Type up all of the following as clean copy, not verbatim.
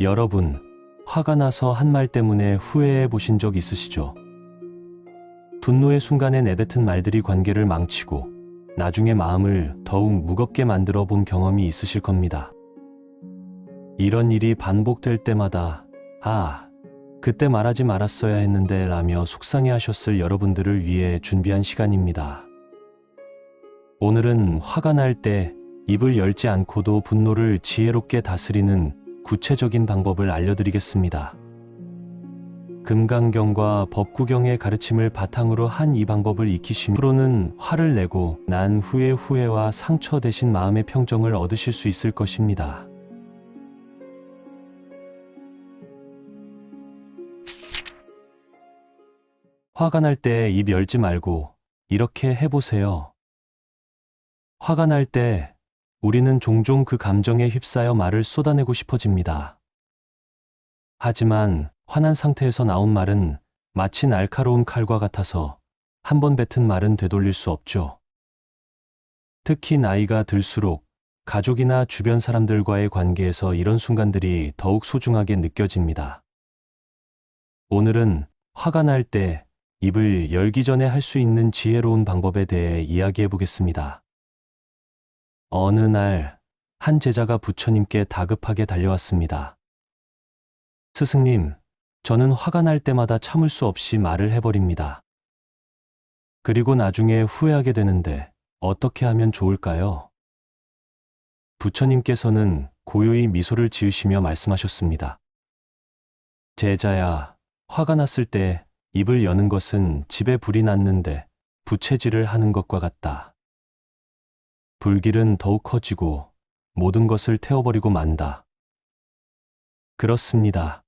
여러분, 화가 나서 한 말 때문에 후회해 보신 적 있으시죠? 분노의 순간에 내뱉은 말들이 관계를 망치고 나중에 마음을 더욱 무겁게 만들어 본 경험이 있으실 겁니다. 이런 일이 반복될 때마다 그때 말하지 말았어야 했는데 라며 속상해 하셨을 여러분들을 위해 준비한 시간입니다. 오늘은 화가 날 때 입을 열지 않고도 분노를 지혜롭게 다스리는 구체적인 방법을 알려드리겠습니다. 금강경과 법구경의 가르침을 바탕으로 한 이 방법을 익히시면 앞으로는 화를 내고 난 후에 후회와 상처 대신 마음의 평정을 얻으실 수 있을 것입니다. 화가 날 때 입 열지 말고 이렇게 해보세요. 화가 날 때 우리는 종종 그 감정에 휩싸여 말을 쏟아내고 싶어집니다. 하지만 화난 상태에서 나온 말은 마치 날카로운 칼과 같아서 한 번 뱉은 말은 되돌릴 수 없죠. 특히 나이가 들수록 가족이나 주변 사람들과의 관계에서 이런 순간들이 더욱 소중하게 느껴집니다. 오늘은 화가 날 때 입을 열기 전에 할 수 있는 지혜로운 방법에 대해 이야기해 보겠습니다. 어느 날, 한 제자가 부처님께 다급하게 달려왔습니다. 스승님, 저는 화가 날 때마다 참을 수 없이 말을 해버립니다. 그리고 나중에 후회하게 되는데 어떻게 하면 좋을까요? 부처님께서는 고요히 미소를 지으시며 말씀하셨습니다. 제자야, 화가 났을 때 입을 여는 것은 집에 불이 났는데 부채질을 하는 것과 같다. 불길은 더욱 커지고 모든 것을 태워버리고 만다. 그렇습니다.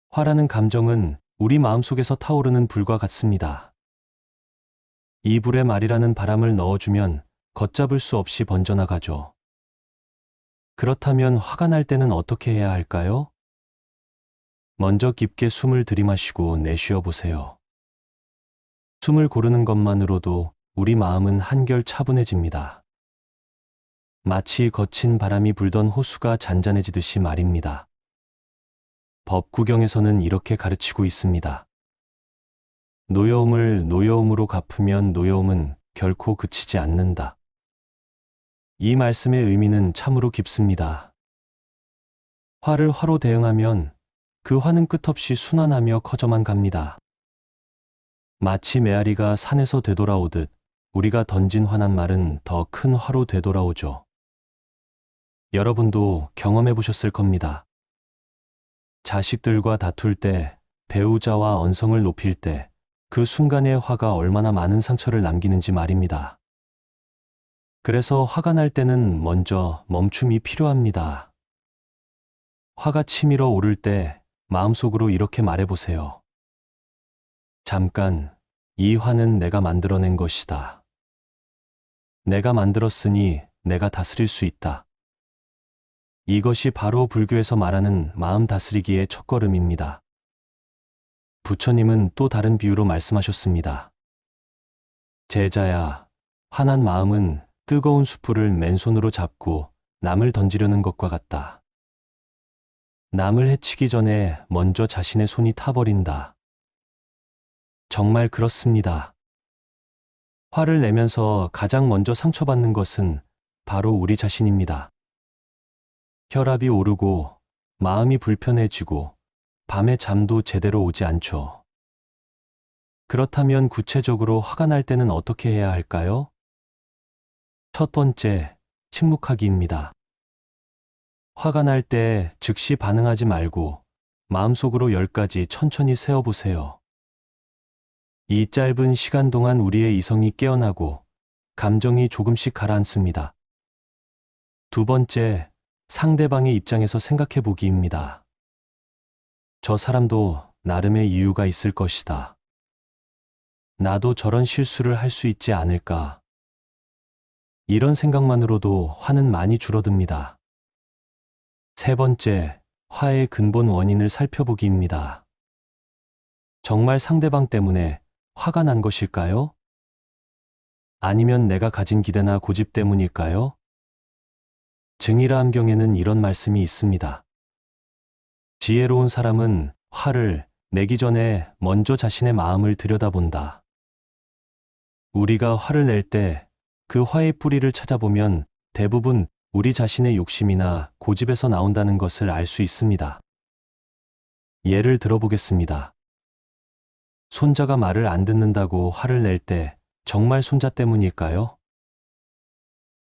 화라는 감정은 우리 마음속에서 타오르는 불과 같습니다. 이 불에 말이라는 바람을 넣어주면 걷잡을 수 없이 번져나가죠. 그렇다면 화가 날 때는 어떻게 해야 할까요? 먼저 깊게 숨을 들이마시고 내쉬어 보세요. 숨을 고르는 것만으로도 우리 마음은 한결 차분해집니다. 마치 거친 바람이 불던 호수가 잔잔해지듯이 말입니다. 법구경에서는 이렇게 가르치고 있습니다. 노여움을 노여움으로 갚으면 노여움은 결코 그치지 않는다. 이 말씀의 의미는 참으로 깊습니다. 화를 화로 대응하면 그 화는 끝없이 순환하며 커져만 갑니다. 마치 메아리가 산에서 되돌아오듯 우리가 던진 화난 말은 더 큰 화로 되돌아오죠. 여러분도 경험해 보셨을 겁니다. 자식들과 다툴 때, 배우자와 언성을 높일 때, 그 순간의 화가 얼마나 많은 상처를 남기는지 말입니다. 그래서 화가 날 때는 먼저 멈춤이 필요합니다. 화가 치밀어 오를 때 마음속으로 이렇게 말해보세요. 잠깐, 이 화는 내가 만들어낸 것이다. 내가 만들었으니 내가 다스릴 수 있다. 이것이 바로 불교에서 말하는 마음 다스리기의 첫걸음입니다. 부처님은 또 다른 비유로 말씀하셨습니다. 제자야, 화난 마음은 뜨거운 숯불을 맨손으로 잡고 남을 던지려는 것과 같다. 남을 해치기 전에 먼저 자신의 손이 타버린다. 정말 그렇습니다. 화를 내면서 가장 먼저 상처받는 것은 바로 우리 자신입니다. 혈압이 오르고 마음이 불편해지고 밤에 잠도 제대로 오지 않죠. 그렇다면 구체적으로 화가 날 때는 어떻게 해야 할까요? 첫 번째, 침묵하기입니다. 화가 날 때 즉시 반응하지 말고 마음속으로 10가지 천천히 세어보세요. 이 짧은 시간 동안 우리의 이성이 깨어나고 감정이 조금씩 가라앉습니다. 두 번째, 상대방의 입장에서 생각해 보기입니다. 저 사람도 나름의 이유가 있을 것이다. 나도 저런 실수를 할 수 있지 않을까. 이런 생각만으로도 화는 많이 줄어듭니다. 세 번째, 화의 근본 원인을 살펴보기입니다. 정말 상대방 때문에 화가 난 것일까요? 아니면 내가 가진 기대나 고집 때문일까요? 증이라 함경에는 이런 말씀이 있습니다. 지혜로운 사람은 화를 내기 전에 먼저 자신의 마음을 들여다본다. 우리가 화를 낼 때 그 화의 뿌리를 찾아보면 대부분 우리 자신의 욕심이나 고집에서 나온다는 것을 알 수 있습니다. 예를 들어보겠습니다. 손자가 말을 안 듣는다고 화를 낼 때 정말 손자 때문일까요?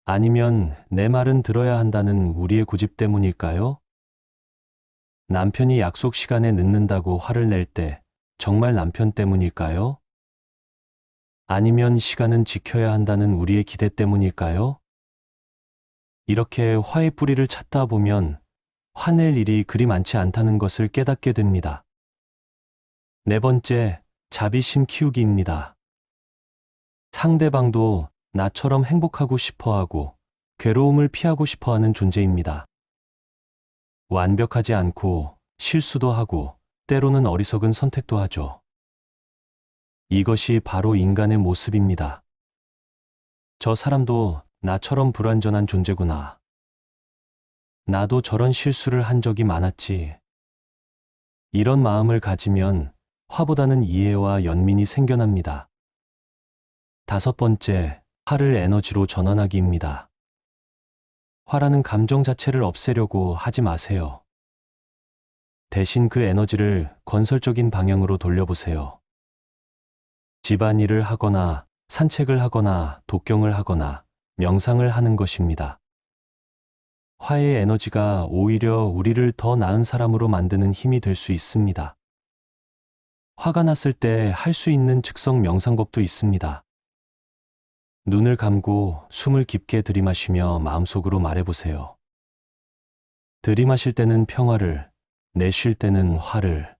아니면 내 말은 들어야 한다는 우리의 고집 때문일까요? 남편이 약속 시간에 늦는다고 화를 낼 때 정말 남편 때문일까요? 아니면 시간은 지켜야 한다는 우리의 기대 때문일까요? 이렇게 화의 뿌리를 찾다 보면 화낼 일이 그리 많지 않다는 것을 깨닫게 됩니다. 네 번째, 자비심 키우기입니다. 상대방도 나처럼 행복하고 싶어하고 괴로움을 피하고 싶어하는 존재입니다. 완벽하지 않고 실수도 하고 때로는 어리석은 선택도 하죠. 이것이 바로 인간의 모습입니다. 저 사람도 나처럼 불완전한 존재구나. 나도 저런 실수를 한 적이 많았지. 이런 마음을 가지면 화보다는 이해와 연민이 생겨납니다. 다섯 번째, 화를 에너지로 전환하기입니다. 화라는 감정 자체를 없애려고 하지 마세요. 대신 그 에너지를 건설적인 방향으로 돌려보세요. 집안일을 하거나 산책을 하거나 독경을 하거나 명상을 하는 것입니다. 화의 에너지가 오히려 우리를 더 나은 사람으로 만드는 힘이 될 수 있습니다. 화가 났을 때 할 수 있는 즉석 명상법도 있습니다. 눈을 감고 숨을 깊게 들이마시며 마음속으로 말해보세요. 들이마실 때는 평화를, 내쉴 때는 화를.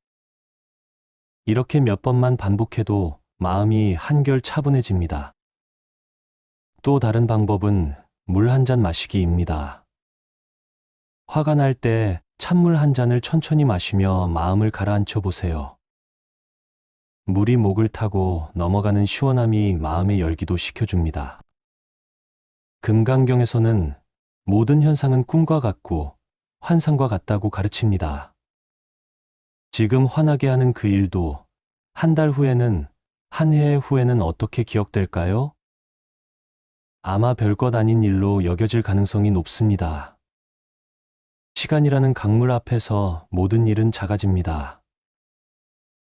이렇게 몇 번만 반복해도 마음이 한결 차분해집니다. 또 다른 방법은 물 한 잔 마시기입니다. 화가 날 때 찬물 한 잔을 천천히 마시며 마음을 가라앉혀 보세요. 물이 목을 타고 넘어가는 시원함이 마음의 열기도 식혀줍니다. 금강경에서는 모든 현상은 꿈과 같고 환상과 같다고 가르칩니다. 지금 화나게 하는 그 일도 한 달 후에는, 한 해 후에는 어떻게 기억될까요? 아마 별것 아닌 일로 여겨질 가능성이 높습니다. 시간이라는 강물 앞에서 모든 일은 작아집니다.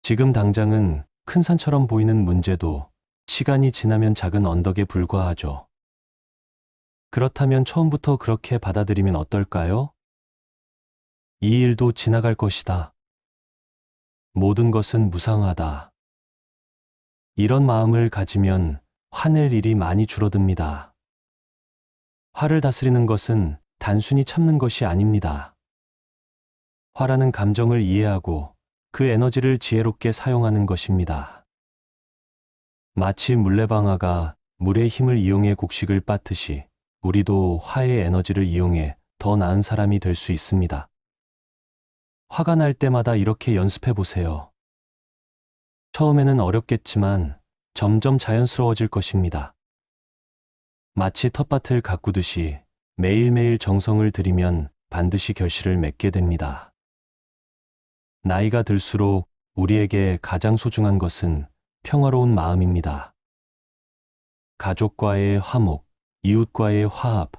지금 당장은 큰 산처럼 보이는 문제도 시간이 지나면 작은 언덕에 불과하죠. 그렇다면 처음부터 그렇게 받아들이면 어떨까요? 이 일도 지나갈 것이다. 모든 것은 무상하다. 이런 마음을 가지면 화낼 일이 많이 줄어듭니다. 화를 다스리는 것은 단순히 참는 것이 아닙니다. 화라는 감정을 이해하고 그 에너지를 지혜롭게 사용하는 것입니다. 마치 물레방아가 물의 힘을 이용해 곡식을 빻듯이 우리도 화의 에너지를 이용해 더 나은 사람이 될 수 있습니다. 화가 날 때마다 이렇게 연습해 보세요. 처음에는 어렵겠지만 점점 자연스러워질 것입니다. 마치 텃밭을 가꾸듯이 매일매일 정성을 들이면 반드시 결실을 맺게 됩니다. 나이가 들수록 우리에게 가장 소중한 것은 평화로운 마음입니다. 가족과의 화목, 이웃과의 화합,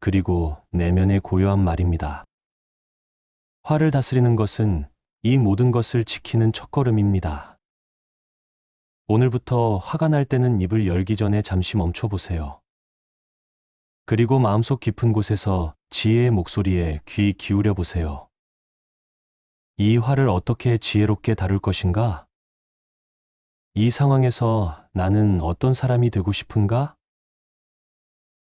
그리고 내면의 고요한 말입니다. 화를 다스리는 것은 이 모든 것을 지키는 첫걸음입니다. 오늘부터 화가 날 때는 입을 열기 전에 잠시 멈춰보세요. 그리고 마음속 깊은 곳에서 지혜의 목소리에 귀 기울여 보세요. 이 화를 어떻게 지혜롭게 다룰 것인가? 이 상황에서 나는 어떤 사람이 되고 싶은가?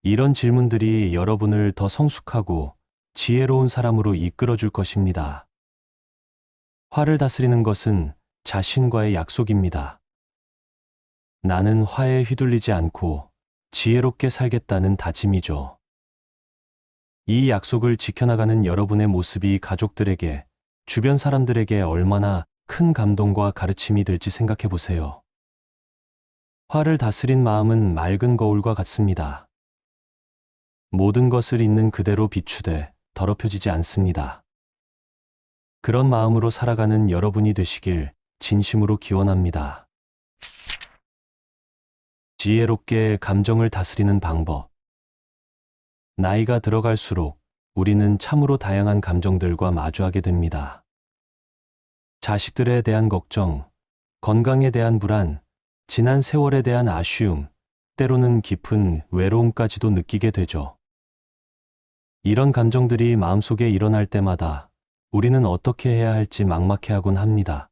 이런 질문들이 여러분을 더 성숙하고 지혜로운 사람으로 이끌어 줄 것입니다. 화를 다스리는 것은 자신과의 약속입니다. 나는 화에 휘둘리지 않고 지혜롭게 살겠다는 다짐이죠. 이 약속을 지켜나가는 여러분의 모습이 가족들에게, 주변 사람들에게 얼마나 큰 감동과 가르침이 될지 생각해 보세요. 화를 다스린 마음은 맑은 거울과 같습니다. 모든 것을 있는 그대로 비추되 더럽혀지지 않습니다. 그런 마음으로 살아가는 여러분이 되시길 진심으로 기원합니다. 지혜롭게 감정을 다스리는 방법. 나이가 들어갈수록 우리는 참으로 다양한 감정들과 마주하게 됩니다. 자식들에 대한 걱정, 건강에 대한 불안, 지난 세월에 대한 아쉬움, 때로는 깊은 외로움까지도 느끼게 되죠. 이런 감정들이 마음속에 일어날 때마다 우리는 어떻게 해야 할지 막막해하곤 합니다.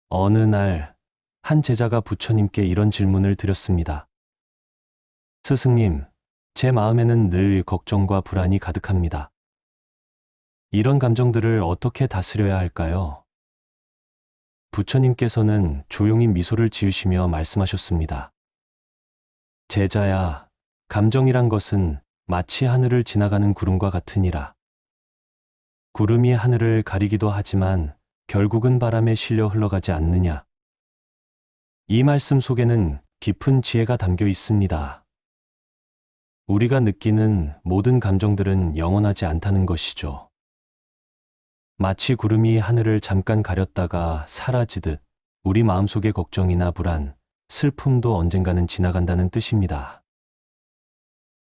어느 날, 한 제자가 부처님께 이런 질문을 드렸습니다. 스승님, 제 마음에는 늘 걱정과 불안이 가득합니다. 이런 감정들을 어떻게 다스려야 할까요? 부처님께서는 조용히 미소를 지으시며 말씀하셨습니다. 제자야, 감정이란 것은 마치 하늘을 지나가는 구름과 같으니라. 구름이 하늘을 가리기도 하지만 결국은 바람에 실려 흘러가지 않느냐. 이 말씀 속에는 깊은 지혜가 담겨 있습니다. 우리가 느끼는 모든 감정들은 영원하지 않다는 것이죠. 마치 구름이 하늘을 잠깐 가렸다가 사라지듯 우리 마음속의 걱정이나 불안, 슬픔도 언젠가는 지나간다는 뜻입니다.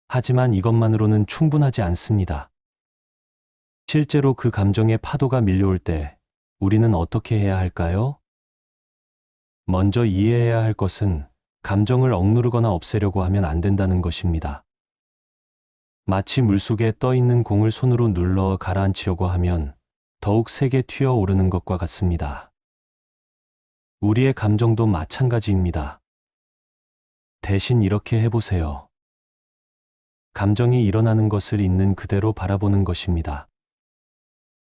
하지만 이것만으로는 충분하지 않습니다. 실제로 그 감정의 파도가 밀려올 때 우리는 어떻게 해야 할까요? 먼저 이해해야 할 것은 감정을 억누르거나 없애려고 하면 안 된다는 것입니다. 마치 물속에 떠 있는 공을 손으로 눌러 가라앉히려고 하면 더욱 세게 튀어오르는 것과 같습니다. 우리의 감정도 마찬가지입니다. 대신 이렇게 해보세요. 감정이 일어나는 것을 있는 그대로 바라보는 것입니다.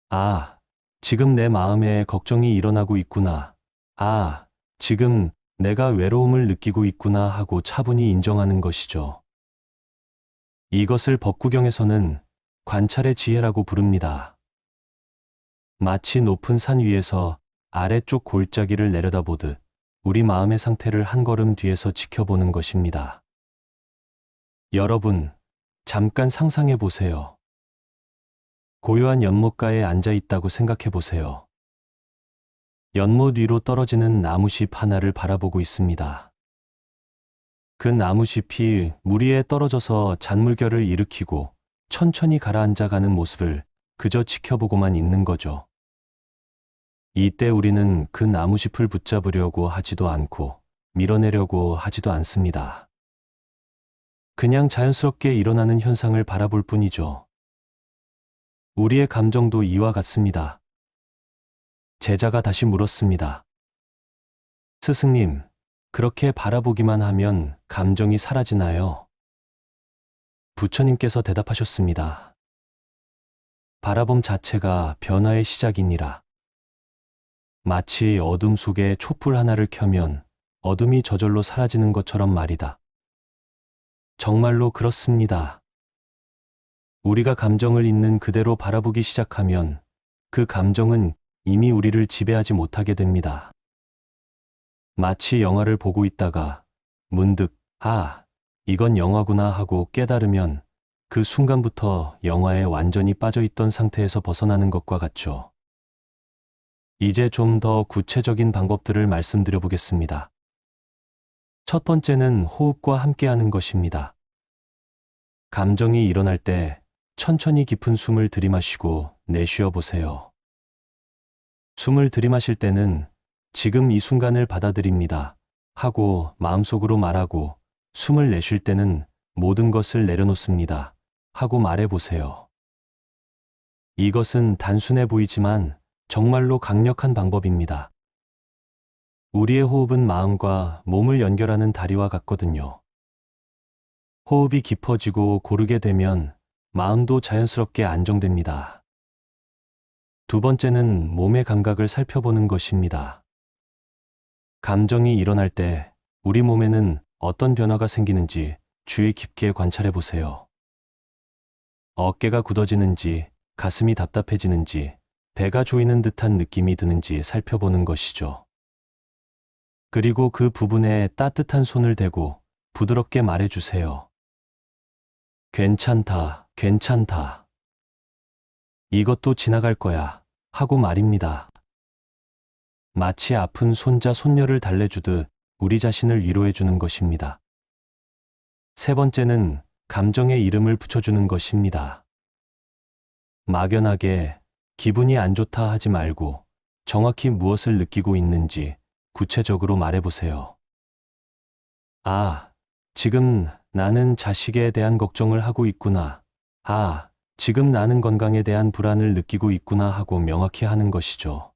아, 지금 내 마음에 걱정이 일어나고 있구나. 아, 지금 내가 외로움을 느끼고 있구나 하고 차분히 인정하는 것이죠. 이것을 법구경에서는 관찰의 지혜라고 부릅니다. 마치 높은 산 위에서 아래쪽 골짜기를 내려다보듯 우리 마음의 상태를 한 걸음 뒤에서 지켜보는 것입니다. 여러분, 잠깐 상상해 보세요. 고요한 연못가에 앉아 있다고 생각해 보세요. 연못 위로 떨어지는 나무잎 하나를 바라보고 있습니다. 그 나무잎이 물 위에 떨어져서 잔물결을 일으키고 천천히 가라앉아가는 모습을 그저 지켜보고만 있는 거죠. 이때 우리는 그 나무잎을 붙잡으려고 하지도 않고 밀어내려고 하지도 않습니다. 그냥 자연스럽게 일어나는 현상을 바라볼 뿐이죠. 우리의 감정도 이와 같습니다. 제자가 다시 물었습니다. 스승님, 그렇게 바라보기만 하면 감정이 사라지나요? 부처님께서 대답하셨습니다. 바라봄 자체가 변화의 시작이니라. 마치 어둠 속에 촛불 하나를 켜면 어둠이 저절로 사라지는 것처럼 말이다. 정말로 그렇습니다. 우리가 감정을 있는 그대로 바라보기 시작하면 그 감정은 이미 우리를 지배하지 못하게 됩니다. 마치 영화를 보고 있다가 문득 아, 이건 영화구나 하고 깨달으면 그 순간부터 영화에 완전히 빠져있던 상태에서 벗어나는 것과 같죠. 이제 좀 더 구체적인 방법들을 말씀드려 보겠습니다. 첫 번째는 호흡과 함께하는 것입니다. 감정이 일어날 때 천천히 깊은 숨을 들이마시고 내쉬어 보세요. 숨을 들이마실 때는 지금 이 순간을 받아들입니다 하고 마음속으로 말하고, 숨을 내쉴 때는 모든 것을 내려놓습니다 하고 말해보세요. 이것은 단순해 보이지만 정말로 강력한 방법입니다. 우리의 호흡은 마음과 몸을 연결하는 다리와 같거든요. 호흡이 깊어지고 고르게 되면 마음도 자연스럽게 안정됩니다. 두 번째는 몸의 감각을 살펴보는 것입니다. 감정이 일어날 때 우리 몸에는 어떤 변화가 생기는지 주의 깊게 관찰해 보세요. 어깨가 굳어지는지, 가슴이 답답해지는지, 배가 조이는 듯한 느낌이 드는지 살펴보는 것이죠. 그리고 그 부분에 따뜻한 손을 대고 부드럽게 말해주세요. 괜찮다, 괜찮다. 이것도 지나갈 거야 하고 말입니다. 마치 아픈 손자, 손녀를 달래주듯 우리 자신을 위로해주는 것입니다. 세 번째는 감정의 이름을 붙여주는 것입니다. 막연하게 기분이 안 좋다 하지 말고 정확히 무엇을 느끼고 있는지 구체적으로 말해보세요. 아, 지금 나는 자식에 대한 걱정을 하고 있구나. 아, 지금 나는 건강에 대한 불안을 느끼고 있구나 하고 명확히 하는 것이죠.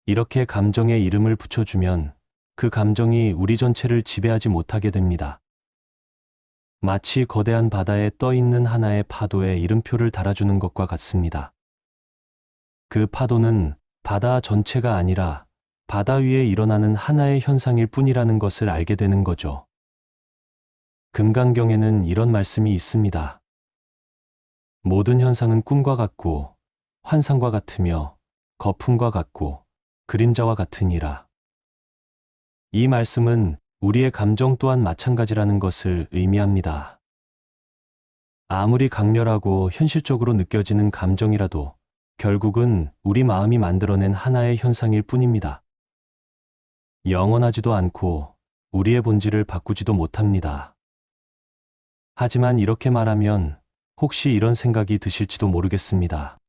이렇게 감정의 이름을 붙여주면 그 감정이 우리 전체를 지배하지 못하게 됩니다. 마치 거대한 바다에 떠 있는 하나의 파도에 이름표를 달아주는 것과 같습니다. 그 파도는 바다 전체가 아니라 바다 위에 일어나는 하나의 현상일 뿐이라는 것을 알게 되는 거죠. 금강경에는 이런 말씀이 있습니다. 모든 현상은 꿈과 같고 환상과 같으며 거품과 같고 그림자와 같으니라. 이 말씀은 우리의 감정 또한 마찬가지라는 것을 의미합니다. 아무리 강렬하고 현실적으로 느껴지는 감정이라도 결국은 우리 마음이 만들어낸 하나의 현상일 뿐입니다. 영원하지도 않고 우리의 본질을 바꾸지도 못합니다. 하지만 이렇게 말하면 혹시 이런 생각이 드실지도 모르겠습니다.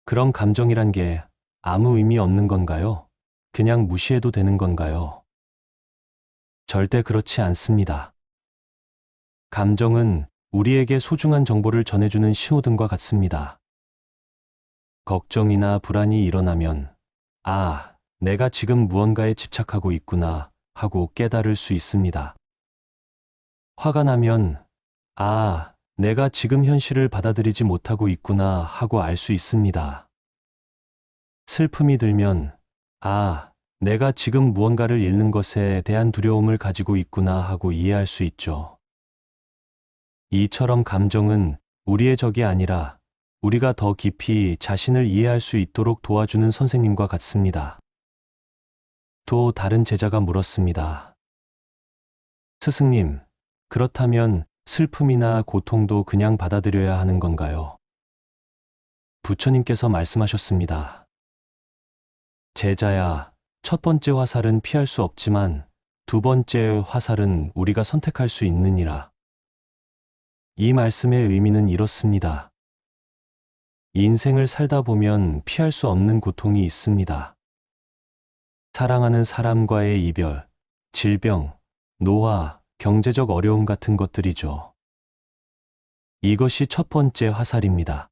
그럼 감정이란 게 아무 의미 없는 건가요? 그냥 무시해도 되는 건가요? 절대 그렇지 않습니다. 감정은 우리에게 소중한 정보를 전해주는 신호등과 같습니다. 걱정이나 불안이 일어나면, 아, 내가 지금 무언가에 집착하고 있구나 하고 깨달을 수 있습니다. 화가 나면, 아, 내가 지금 현실을 받아들이지 못하고 있구나 하고 알 수 있습니다. 슬픔이 들면, 아, 내가 지금 무언가를 잃는 것에 대한 두려움을 가지고 있구나 하고 이해할 수 있죠. 이처럼 감정은 우리의 적이 아니라 우리가 더 깊이 자신을 이해할 수 있도록 도와주는 선생님과 같습니다. 또 다른 제자가 물었습니다. 스승님, 그렇다면 슬픔이나 고통도 그냥 받아들여야 하는 건가요? 부처님께서 말씀하셨습니다. 제자야, 첫 번째 화살은 피할 수 없지만 두 번째 화살은 우리가 선택할 수 있느니라. 이 말씀의 의미는 이렇습니다. 인생을 살다 보면 피할 수 없는 고통이 있습니다. 사랑하는 사람과의 이별, 질병, 노화, 경제적 어려움 같은 것들이죠. 이것이 첫 번째 화살입니다.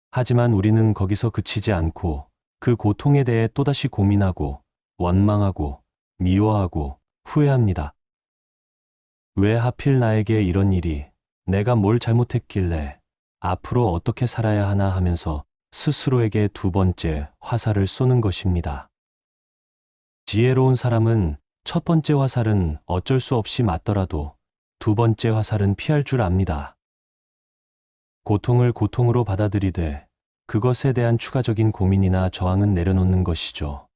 하지만 우리는 거기서 그치지 않고 그 고통에 대해 또다시 고민하고 원망하고 미워하고 후회합니다. 왜 하필 나에게 이런 일이, 내가 뭘 잘못했길래, 앞으로 어떻게 살아야 하나 하면서 스스로에게 두 번째 화살을 쏘는 것입니다. 지혜로운 사람은 첫 번째 화살은 어쩔 수 없이 맞더라도 두 번째 화살은 피할 줄 압니다. 고통을 고통으로 받아들이되 그것에 대한 추가적인 고민이나 저항은 내려놓는 것이죠.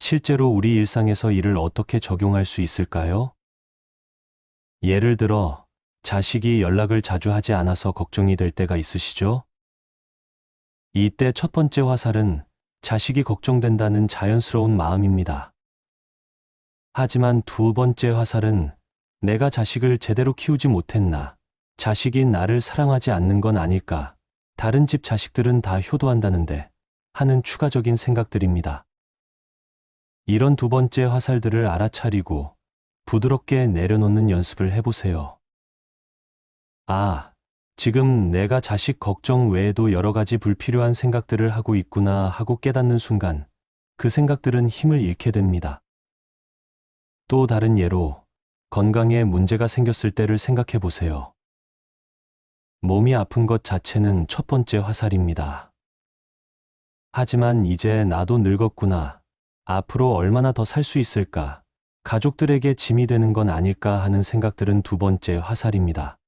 실제로 우리 일상에서 이를 어떻게 적용할 수 있을까요? 예를 들어, 자식이 연락을 자주 하지 않아서 걱정이 될 때가 있으시죠? 이때 첫 번째 화살은 자식이 걱정된다는 자연스러운 마음입니다. 하지만 두 번째 화살은 내가 자식을 제대로 키우지 못했나, 자식이 나를 사랑하지 않는 건 아닐까, 다른 집 자식들은 다 효도한다는데 하는 추가적인 생각들입니다. 이런 두 번째 화살들을 알아차리고 부드럽게 내려놓는 연습을 해보세요. 아, 지금 내가 자식 걱정 외에도 여러 가지 불필요한 생각들을 하고 있구나 하고 깨닫는 순간 그 생각들은 힘을 잃게 됩니다. 또 다른 예로 건강에 문제가 생겼을 때를 생각해 보세요. 몸이 아픈 것 자체는 첫 번째 화살입니다. 하지만 이제 나도 늙었구나. 앞으로 얼마나 더 살 수 있을까? 가족들에게 짐이 되는 건 아닐까 하는 생각들은 두 번째 화살입니다.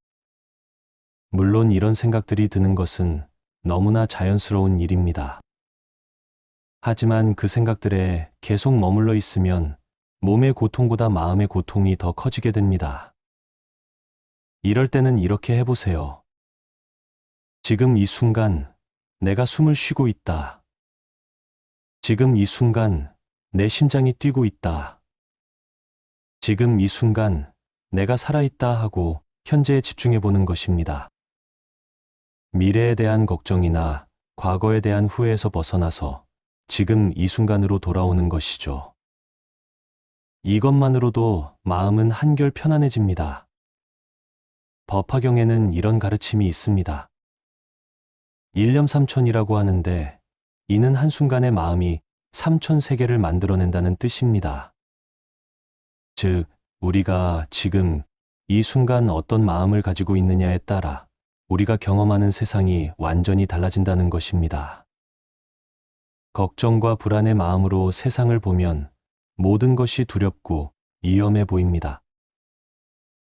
물론 이런 생각들이 드는 것은 너무나 자연스러운 일입니다. 하지만 그 생각들에 계속 머물러 있으면 몸의 고통보다 마음의 고통이 더 커지게 됩니다. 이럴 때는 이렇게 해보세요. 지금 이 순간 내가 숨을 쉬고 있다. 지금 이 순간 내 심장이 뛰고 있다. 지금 이 순간 내가 살아있다 하고 현재에 집중해 보는 것입니다. 미래에 대한 걱정이나 과거에 대한 후회에서 벗어나서 지금 이 순간으로 돌아오는 것이죠. 이것만으로도 마음은 한결 편안해집니다. 법화경에는 이런 가르침이 있습니다. 일념삼천이라고 하는데 이는 한순간의 마음이 3000세계를 만들어낸다는 뜻입니다. 즉, 우리가 지금 이 순간 어떤 마음을 가지고 있느냐에 따라 우리가 경험하는 세상이 완전히 달라진다는 것입니다. 걱정과 불안의 마음으로 세상을 보면 모든 것이 두렵고 위험해 보입니다.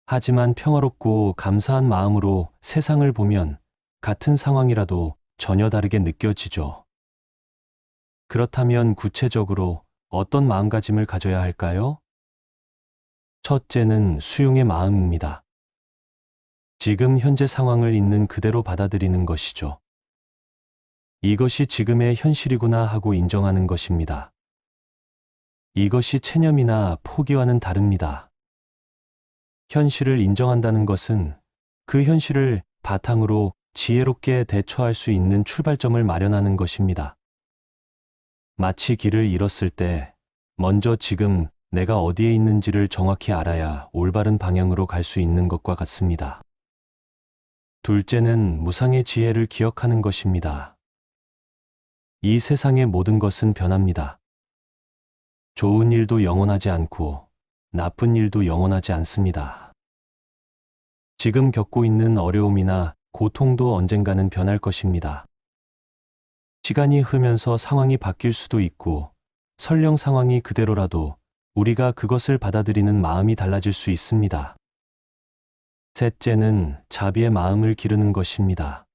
하지만 평화롭고 감사한 마음으로 세상을 보면 같은 상황이라도 전혀 다르게 느껴지죠. 그렇다면 구체적으로 어떤 마음가짐을 가져야 할까요? 첫째는 수용의 마음입니다. 지금 현재 상황을 있는 그대로 받아들이는 것이죠. 이것이 지금의 현실이구나 하고 인정하는 것입니다. 이것이 체념이나 포기와는 다릅니다. 현실을 인정한다는 것은 그 현실을 바탕으로 지혜롭게 대처할 수 있는 출발점을 마련하는 것입니다. 마치 길을 잃었을 때 먼저 지금 내가 어디에 있는지를 정확히 알아야 올바른 방향으로 갈 수 있는 것과 같습니다. 둘째는 무상의 지혜를 기억하는 것입니다. 이 세상의 모든 것은 변합니다. 좋은 일도 영원하지 않고 나쁜 일도 영원하지 않습니다. 지금 겪고 있는 어려움이나 고통도 언젠가는 변할 것입니다. 시간이 흐르면서 상황이 바뀔 수도 있고 설령 상황이 그대로라도 우리가 그것을 받아들이는 마음이 달라질 수 있습니다. 셋째는 자비의 마음을 기르는 것입니다.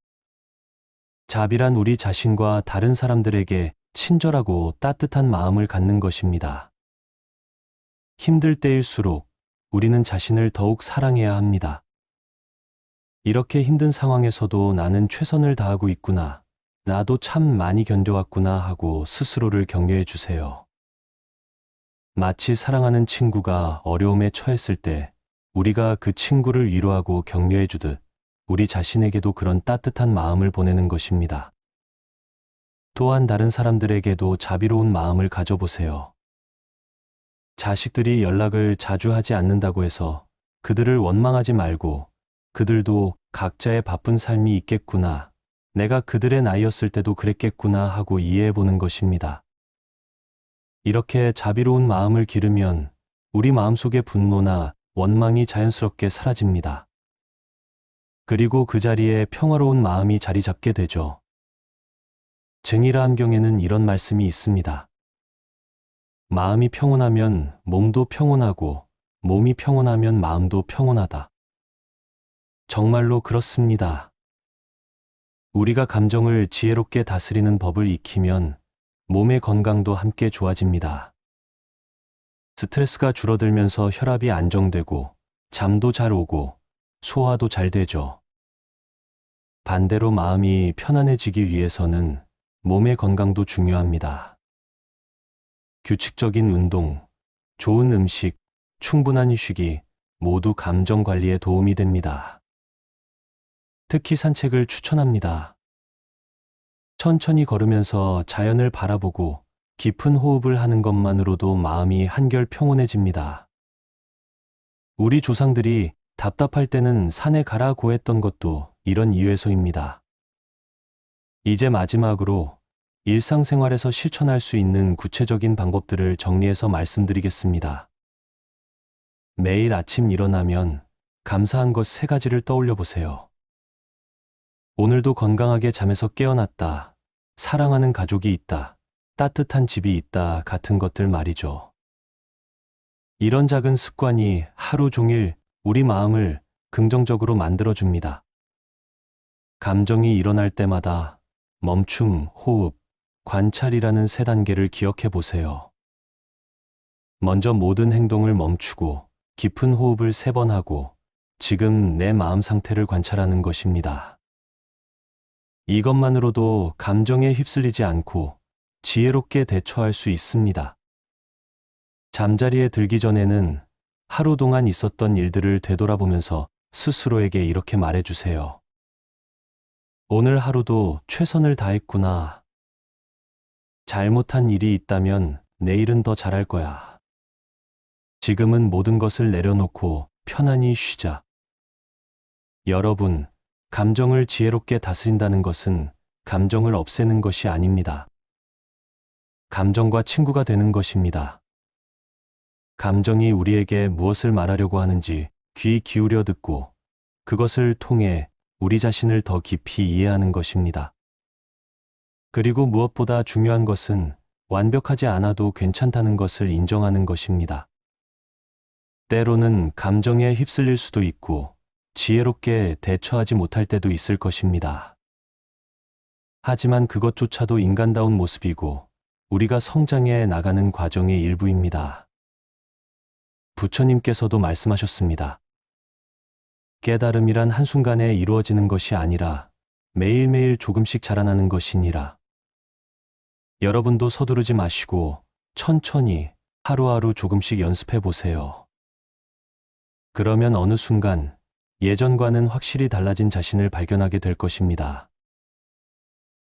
자비란 우리 자신과 다른 사람들에게 친절하고 따뜻한 마음을 갖는 것입니다. 힘들 때일수록 우리는 자신을 더욱 사랑해야 합니다. 이렇게 힘든 상황에서도 나는 최선을 다하고 있구나, 나도 참 많이 견뎌왔구나 하고 스스로를 격려해 주세요. 마치 사랑하는 친구가 어려움에 처했을 때 우리가 그 친구를 위로하고 격려해 주듯 우리 자신에게도 그런 따뜻한 마음을 보내는 것입니다. 또한 다른 사람들에게도 자비로운 마음을 가져보세요. 자식들이 연락을 자주 하지 않는다고 해서 그들을 원망하지 말고 그들도 각자의 바쁜 삶이 있겠구나, 내가 그들의 나이였을 때도 그랬겠구나 하고 이해해 보는 것입니다. 이렇게 자비로운 마음을 기르면 우리 마음속의 분노나 원망이 자연스럽게 사라집니다. 그리고 그 자리에 평화로운 마음이 자리 잡게 되죠. 증일화암경에는 이런 말씀이 있습니다. 마음이 평온하면 몸도 평온하고 몸이 평온하면 마음도 평온하다. 정말로 그렇습니다. 우리가 감정을 지혜롭게 다스리는 법을 익히면 몸의 건강도 함께 좋아집니다. 스트레스가 줄어들면서 혈압이 안정되고 잠도 잘 오고 소화도 잘 되죠. 반대로 마음이 편안해지기 위해서는 몸의 건강도 중요합니다. 규칙적인 운동, 좋은 음식, 충분한 휴식이 모두 감정 관리에 도움이 됩니다. 특히 산책을 추천합니다. 천천히 걸으면서 자연을 바라보고 깊은 호흡을 하는 것만으로도 마음이 한결 평온해집니다. 우리 조상들이 답답할 때는 산에 가라고 했던 것도 이런 이유에서입니다. 이제 마지막으로 일상생활에서 실천할 수 있는 구체적인 방법들을 정리해서 말씀드리겠습니다. 매일 아침 일어나면 감사한 것 3가지를 떠올려 보세요. 오늘도 건강하게 잠에서 깨어났다, 사랑하는 가족이 있다, 따뜻한 집이 있다 같은 것들 말이죠. 이런 작은 습관이 하루 종일 우리 마음을 긍정적으로 만들어줍니다. 감정이 일어날 때마다 멈춤, 호흡, 관찰이라는 3단계를 기억해 보세요. 먼저 모든 행동을 멈추고 깊은 호흡을 3번 하고 지금 내 마음 상태를 관찰하는 것입니다. 이것만으로도 감정에 휩쓸리지 않고 지혜롭게 대처할 수 있습니다. 잠자리에 들기 전에는 하루 동안 있었던 일들을 되돌아보면서 스스로에게 이렇게 말해주세요. 오늘 하루도 최선을 다했구나. 잘못한 일이 있다면 내일은 더 잘할 거야. 지금은 모든 것을 내려놓고 편안히 쉬자. 여러분, 감정을 지혜롭게 다스린다는 것은 감정을 없애는 것이 아닙니다. 감정과 친구가 되는 것입니다. 감정이 우리에게 무엇을 말하려고 하는지 귀 기울여 듣고 그것을 통해 우리 자신을 더 깊이 이해하는 것입니다. 그리고 무엇보다 중요한 것은 완벽하지 않아도 괜찮다는 것을 인정하는 것입니다. 때로는 감정에 휩쓸릴 수도 있고 지혜롭게 대처하지 못할 때도 있을 것입니다. 하지만 그것조차도 인간다운 모습이고 우리가 성장해 나가는 과정의 일부입니다. 부처님께서도 말씀하셨습니다. 깨달음이란 한순간에 이루어지는 것이 아니라 매일매일 조금씩 자라나는 것이니라. 여러분도 서두르지 마시고 천천히 하루하루 조금씩 연습해 보세요. 그러면 어느 순간 예전과는 확실히 달라진 자신을 발견하게 될 것입니다.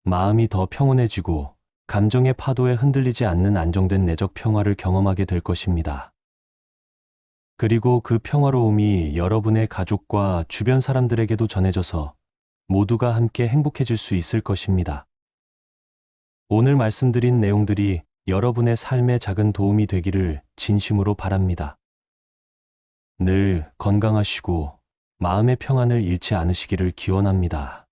마음이 더 평온해지고 감정의 파도에 흔들리지 않는 안정된 내적 평화를 경험하게 될 것입니다. 그리고 그 평화로움이 여러분의 가족과 주변 사람들에게도 전해져서 모두가 함께 행복해질 수 있을 것입니다. 오늘 말씀드린 내용들이 여러분의 삶에 작은 도움이 되기를 진심으로 바랍니다. 늘 건강하시고 마음의 평안을 잃지 않으시기를 기원합니다.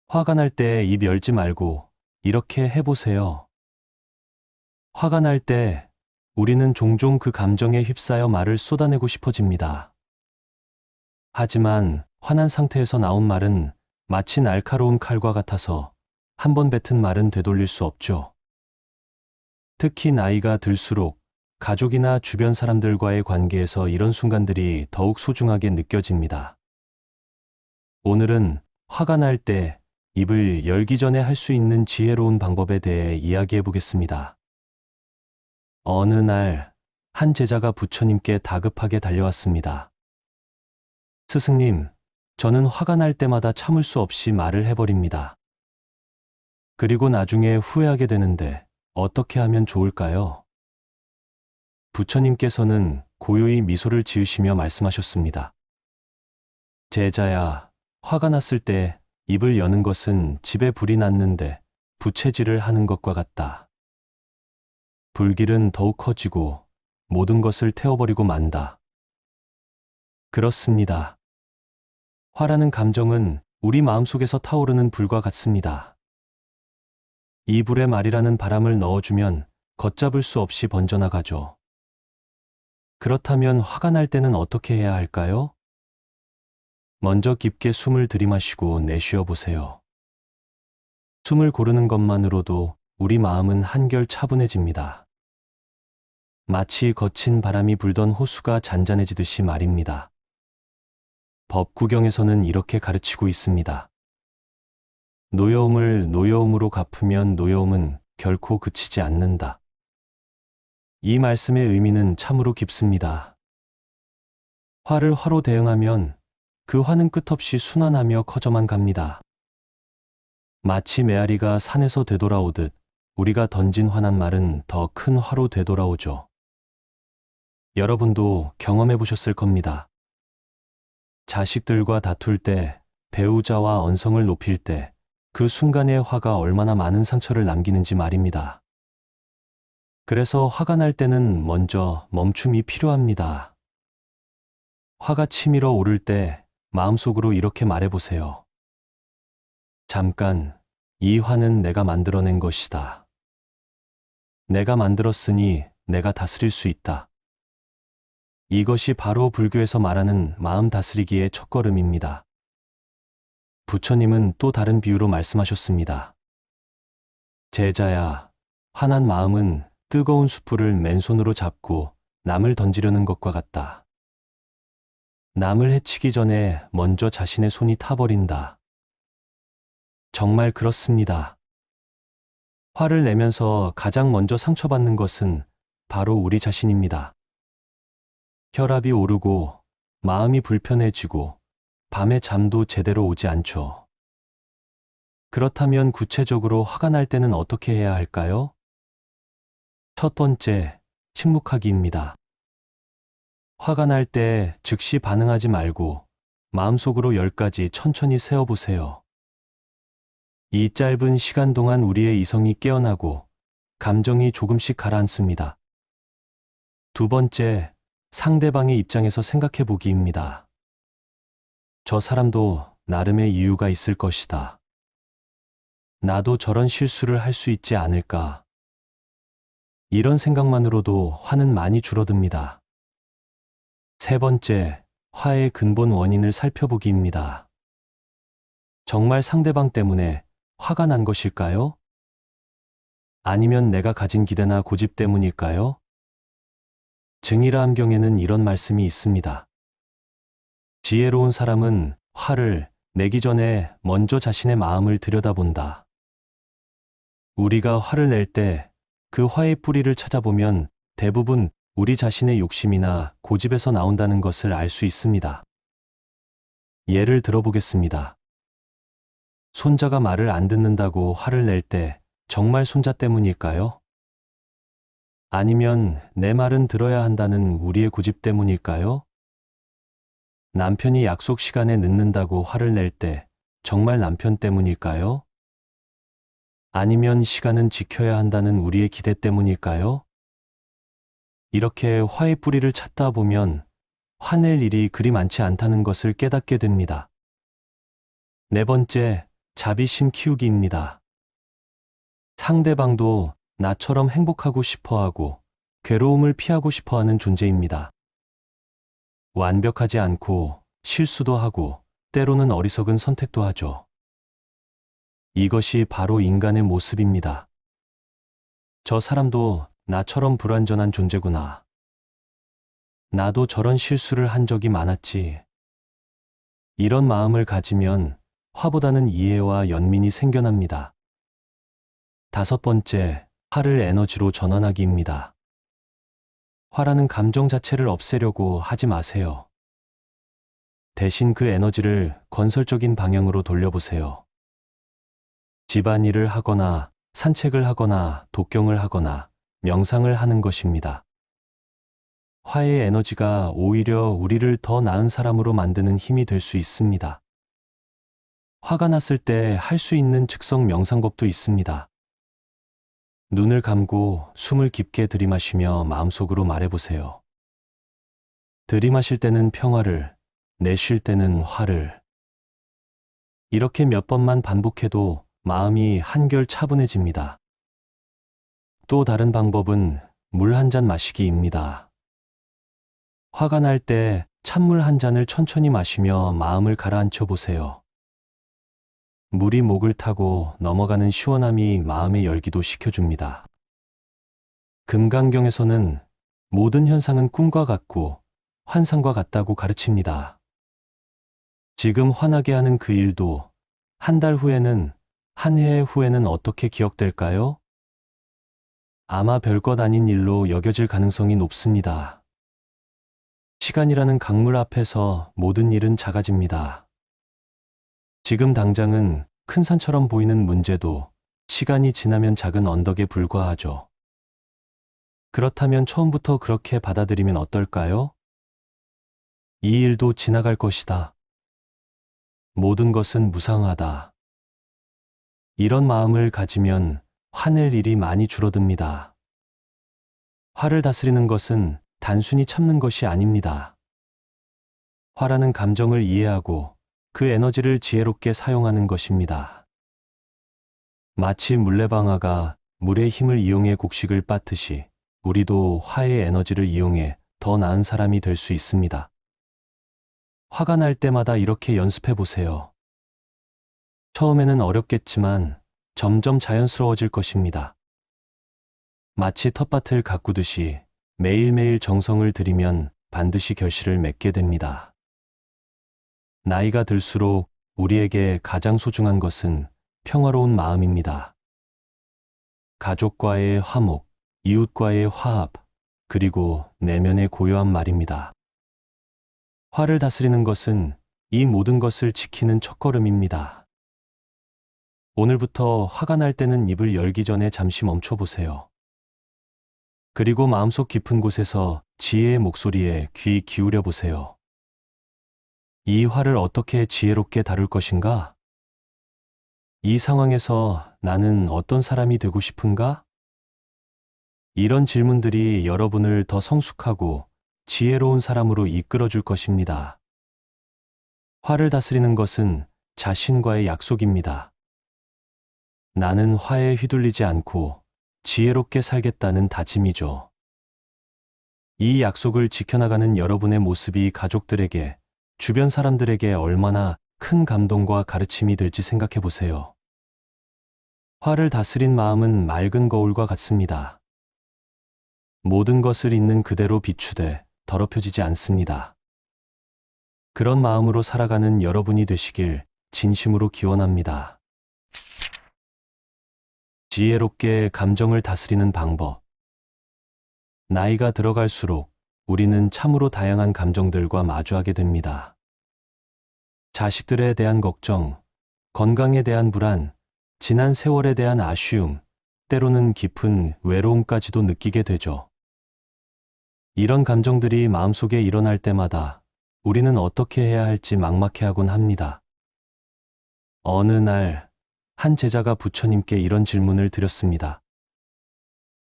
화가 날 때 입 열지 말고 이렇게 해보세요. 화가 날 때 우리는 종종 그 감정에 휩싸여 말을 쏟아내고 싶어집니다. 하지만 화난 상태에서 나온 말은 마치 날카로운 칼과 같아서 한 번 뱉은 말은 되돌릴 수 없죠. 특히 나이가 들수록 가족이나 주변 사람들과의 관계에서 이런 순간들이 더욱 소중하게 느껴집니다. 오늘은 화가 날 때 입을 열기 전에 할 수 있는 지혜로운 방법에 대해 이야기해 보겠습니다. 어느 날, 한 제자가 부처님께 다급하게 달려왔습니다. 스승님, 저는 화가 날 때마다 참을 수 없이 말을 해버립니다. 그리고 나중에 후회하게 되는데 어떻게 하면 좋을까요? 부처님께서는 고요히 미소를 지으시며 말씀하셨습니다. 제자야, 화가 났을 때 입을 여는 것은 집에 불이 났는데 부채질을 하는 것과 같다. 불길은 더욱 커지고 모든 것을 태워버리고 만다. 그렇습니다. 화라는 감정은 우리 마음속에서 타오르는 불과 같습니다. 이 불에 말이라는 바람을 넣어주면 걷잡을 수 없이 번져나가죠. 그렇다면 화가 날 때는 어떻게 해야 할까요? 먼저 깊게 숨을 들이마시고 내쉬어 보세요. 숨을 고르는 것만으로도 우리 마음은 한결 차분해집니다. 마치 거친 바람이 불던 호수가 잔잔해지듯이 말입니다. 법구경에서는 이렇게 가르치고 있습니다. 노여움을 노여움으로 갚으면 노여움은 결코 그치지 않는다. 이 말씀의 의미는 참으로 깊습니다. 화를 화로 대응하면 그 화는 끝없이 순환하며 커져만 갑니다. 마치 메아리가 산에서 되돌아오듯 우리가 던진 화난 말은 더 큰 화로 되돌아오죠. 여러분도 경험해 보셨을 겁니다. 자식들과 다툴 때, 배우자와 언성을 높일 때, 그 순간의 화가 얼마나 많은 상처를 남기는지 말입니다. 그래서 화가 날 때는 먼저 멈춤이 필요합니다. 화가 치밀어 오를 때 마음속으로 이렇게 말해보세요. 잠깐, 이 화는 내가 만들어낸 것이다. 내가 만들었으니 내가 다스릴 수 있다. 이것이 바로 불교에서 말하는 마음 다스리기의 첫걸음입니다. 부처님은 또 다른 비유로 말씀하셨습니다. 제자야, 화난 마음은 뜨거운 숯불을 맨손으로 잡고 남을 던지려는 것과 같다. 남을 해치기 전에 먼저 자신의 손이 타버린다. 정말 그렇습니다. 화를 내면서 가장 먼저 상처받는 것은 바로 우리 자신입니다. 혈압이 오르고 마음이 불편해지고 밤에 잠도 제대로 오지 않죠. 그렇다면 구체적으로 화가 날 때는 어떻게 해야 할까요? 첫 번째, 침묵하기입니다. 화가 날 때 즉시 반응하지 말고 마음속으로 10가지 천천히 세어보세요. 이 짧은 시간 동안 우리의 이성이 깨어나고 감정이 조금씩 가라앉습니다. 두 번째, 상대방의 입장에서 생각해 보기입니다. 저 사람도 나름의 이유가 있을 것이다. 나도 저런 실수를 할 수 있지 않을까. 이런 생각만으로도 화는 많이 줄어듭니다. 세 번째, 화의 근본 원인을 살펴보기입니다. 정말 상대방 때문에 화가 난 것일까요? 아니면 내가 가진 기대나 고집 때문일까요? 증이라 함경에는 이런 말씀이 있습니다. 지혜로운 사람은 화를 내기 전에 먼저 자신의 마음을 들여다본다. 우리가 화를 낼 때 그 화의 뿌리를 찾아보면 대부분 우리 자신의 욕심이나 고집에서 나온다는 것을 알 수 있습니다. 예를 들어보겠습니다. 손자가 말을 안 듣는다고 화를 낼 때 정말 손자 때문일까요? 아니면 내 말은 들어야 한다는 우리의 고집 때문일까요? 남편이 약속 시간에 늦는다고 화를 낼 때 정말 남편 때문일까요? 아니면 시간은 지켜야 한다는 우리의 기대 때문일까요? 이렇게 화의 뿌리를 찾다 보면 화낼 일이 그리 많지 않다는 것을 깨닫게 됩니다. 네 번째, 자비심 키우기입니다. 상대방도 나처럼 행복하고 싶어하고 괴로움을 피하고 싶어하는 존재입니다. 완벽하지 않고 실수도 하고 때로는 어리석은 선택도 하죠. 이것이 바로 인간의 모습입니다. 저 사람도 나처럼 불완전한 존재구나. 나도 저런 실수를 한 적이 많았지. 이런 마음을 가지면 화보다는 이해와 연민이 생겨납니다. 다섯 번째, 화를 에너지로 전환하기입니다. 화라는 감정 자체를 없애려고 하지 마세요. 대신 그 에너지를 건설적인 방향으로 돌려보세요. 집안일을 하거나 산책을 하거나 독경을 하거나 명상을 하는 것입니다. 화의 에너지가 오히려 우리를 더 나은 사람으로 만드는 힘이 될 수 있습니다. 화가 났을 때 할 수 있는 즉석 명상법도 있습니다. 눈을 감고 숨을 깊게 들이마시며 마음속으로 말해보세요. 들이마실 때는 평화를, 내쉴 때는 화를. 이렇게 몇 번만 반복해도 마음이 한결 차분해집니다. 또 다른 방법은 물 한 잔 마시기입니다. 화가 날 때 찬물 한 잔을 천천히 마시며 마음을 가라앉혀 보세요. 물이 목을 타고 넘어가는 시원함이 마음의 열기도 식혀줍니다. 금강경에서는 모든 현상은 꿈과 같고 환상과 같다고 가르칩니다. 지금 화나게 하는 그 일도 한 달 후에는, 한 해 후에는 어떻게 기억될까요? 아마 별것 아닌 일로 여겨질 가능성이 높습니다. 시간이라는 강물 앞에서 모든 일은 작아집니다. 지금 당장은 큰 산처럼 보이는 문제도 시간이 지나면 작은 언덕에 불과하죠. 그렇다면 처음부터 그렇게 받아들이면 어떨까요? 이 일도 지나갈 것이다. 모든 것은 무상하다. 이런 마음을 가지면 화낼 일이 많이 줄어듭니다. 화를 다스리는 것은 단순히 참는 것이 아닙니다. 화라는 감정을 이해하고 그 에너지를 지혜롭게 사용하는 것입니다. 마치 물레방아가 물의 힘을 이용해 곡식을 빻듯이 우리도 화의 에너지를 이용해 더 나은 사람이 될 수 있습니다. 화가 날 때마다 이렇게 연습해 보세요. 처음에는 어렵겠지만 점점 자연스러워질 것입니다. 마치 텃밭을 가꾸듯이 매일매일 정성을 들이면 반드시 결실을 맺게 됩니다. 나이가 들수록 우리에게 가장 소중한 것은 평화로운 마음입니다. 가족과의 화목, 이웃과의 화합, 그리고 내면의 고요한 말입니다. 화를 다스리는 것은 이 모든 것을 지키는 첫걸음입니다. 오늘부터 화가 날 때는 입을 열기 전에 잠시 멈춰보세요. 그리고 마음속 깊은 곳에서 지혜의 목소리에 귀 기울여 보세요. 이 화를 어떻게 지혜롭게 다룰 것인가? 이 상황에서 나는 어떤 사람이 되고 싶은가? 이런 질문들이 여러분을 더 성숙하고 지혜로운 사람으로 이끌어 줄 것입니다. 화를 다스리는 것은 자신과의 약속입니다. 나는 화에 휘둘리지 않고 지혜롭게 살겠다는 다짐이죠. 이 약속을 지켜나가는 여러분의 모습이 가족들에게, 주변 사람들에게 얼마나 큰 감동과 가르침이 될지 생각해 보세요. 화를 다스린 마음은 맑은 거울과 같습니다. 모든 것을 있는 그대로 비추되 더럽혀지지 않습니다. 그런 마음으로 살아가는 여러분이 되시길 진심으로 기원합니다. 지혜롭게 감정을 다스리는 방법. 나이가 들어갈수록 우리는 참으로 다양한 감정들과 마주하게 됩니다. 자식들에 대한 걱정, 건강에 대한 불안, 지난 세월에 대한 아쉬움, 때로는 깊은 외로움까지도 느끼게 되죠. 이런 감정들이 마음속에 일어날 때마다 우리는 어떻게 해야 할지 막막해하곤 합니다. 어느 날, 한 제자가 부처님께 이런 질문을 드렸습니다.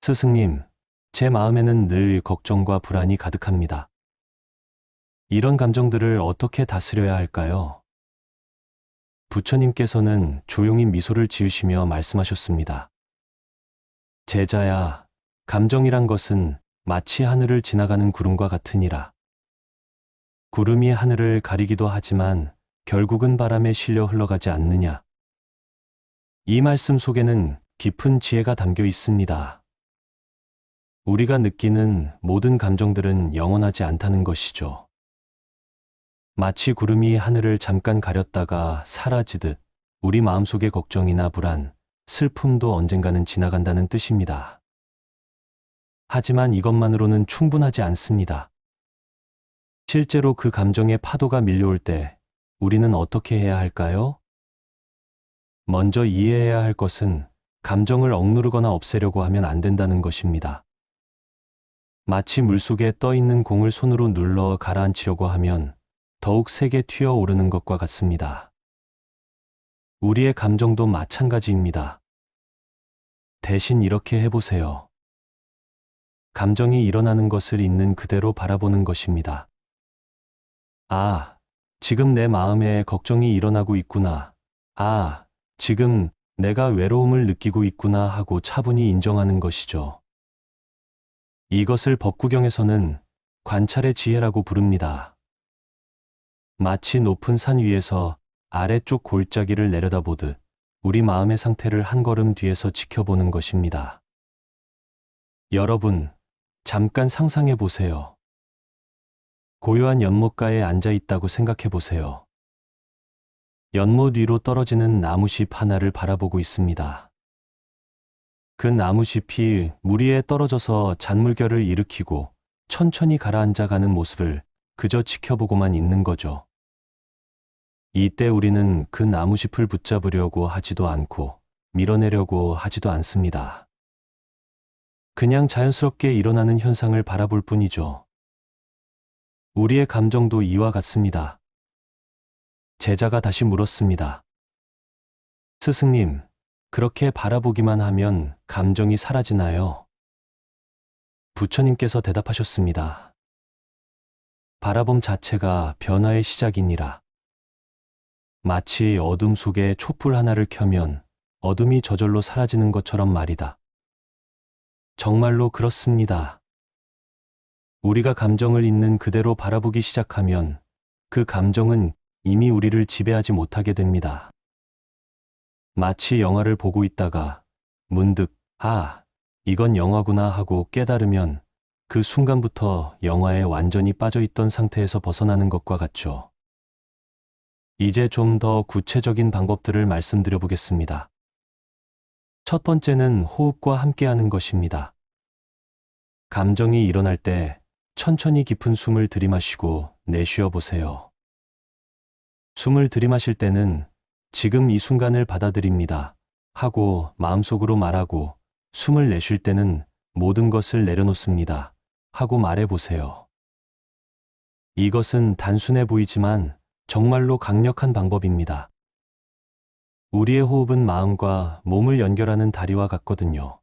스승님, 제 마음에는 늘 걱정과 불안이 가득합니다. 이런 감정들을 어떻게 다스려야 할까요? 부처님께서는 조용히 미소를 지으시며 말씀하셨습니다. 제자야, 감정이란 것은 마치 하늘을 지나가는 구름과 같으니라. 구름이 하늘을 가리기도 하지만 결국은 바람에 실려 흘러가지 않느냐. 이 말씀 속에는 깊은 지혜가 담겨 있습니다. 우리가 느끼는 모든 감정들은 영원하지 않다는 것이죠. 마치 구름이 하늘을 잠깐 가렸다가 사라지듯 우리 마음속의 걱정이나 불안, 슬픔도 언젠가는 지나간다는 뜻입니다. 하지만 이것만으로는 충분하지 않습니다. 실제로 그 감정의 파도가 밀려올 때 우리는 어떻게 해야 할까요? 먼저 이해해야 할 것은 감정을 억누르거나 없애려고 하면 안 된다는 것입니다. 마치 물속에 떠 있는 공을 손으로 눌러 가라앉히려고 하면 더욱 세게 튀어오르는 것과 같습니다. 우리의 감정도 마찬가지입니다. 대신 이렇게 해보세요. 감정이 일어나는 것을 있는 그대로 바라보는 것입니다. 아, 지금 내 마음에 걱정이 일어나고 있구나. 아, 지금 내가 외로움을 느끼고 있구나 하고 차분히 인정하는 것이죠. 이것을 법구경에서는 관찰의 지혜라고 부릅니다. 마치 높은 산 위에서 아래쪽 골짜기를 내려다보듯 우리 마음의 상태를 한 걸음 뒤에서 지켜보는 것입니다. 여러분, 잠깐 상상해 보세요. 고요한 연못가에 앉아 있다고 생각해 보세요. 연못 위로 떨어지는 나무잎 하나를 바라보고 있습니다. 그 나무잎이 물 위에 떨어져서 잔물결을 일으키고 천천히 가라앉아 가는 모습을 그저 지켜보고만 있는 거죠. 이때 우리는 그 나무잎을 붙잡으려고 하지도 않고 밀어내려고 하지도 않습니다. 그냥 자연스럽게 일어나는 현상을 바라볼 뿐이죠. 우리의 감정도 이와 같습니다. 제자가 다시 물었습니다. 스승님, 그렇게 바라보기만 하면 감정이 사라지나요? 부처님께서 대답하셨습니다. 바라봄 자체가 변화의 시작이니라. 마치 어둠 속에 촛불 하나를 켜면 어둠이 저절로 사라지는 것처럼 말이다. 정말로 그렇습니다. 우리가 감정을 있는 그대로 바라보기 시작하면 그 감정은 이미 우리를 지배하지 못하게 됩니다. 마치 영화를 보고 있다가 문득 아, 이건 영화구나 하고 깨달으면 그 순간부터 영화에 완전히 빠져있던 상태에서 벗어나는 것과 같죠. 이제 좀 더 구체적인 방법들을 말씀드려 보겠습니다. 첫 번째는 호흡과 함께하는 것입니다. 감정이 일어날 때 천천히 깊은 숨을 들이마시고 내쉬어 보세요. 숨을 들이마실 때는 지금 이 순간을 받아들입니다 하고 마음속으로 말하고, 숨을 내쉴 때는 모든 것을 내려놓습니다 하고 말해 보세요. 이것은 단순해 보이지만 정말로 강력한 방법입니다. 우리의 호흡은 마음과 몸을 연결하는 다리와 같거든요.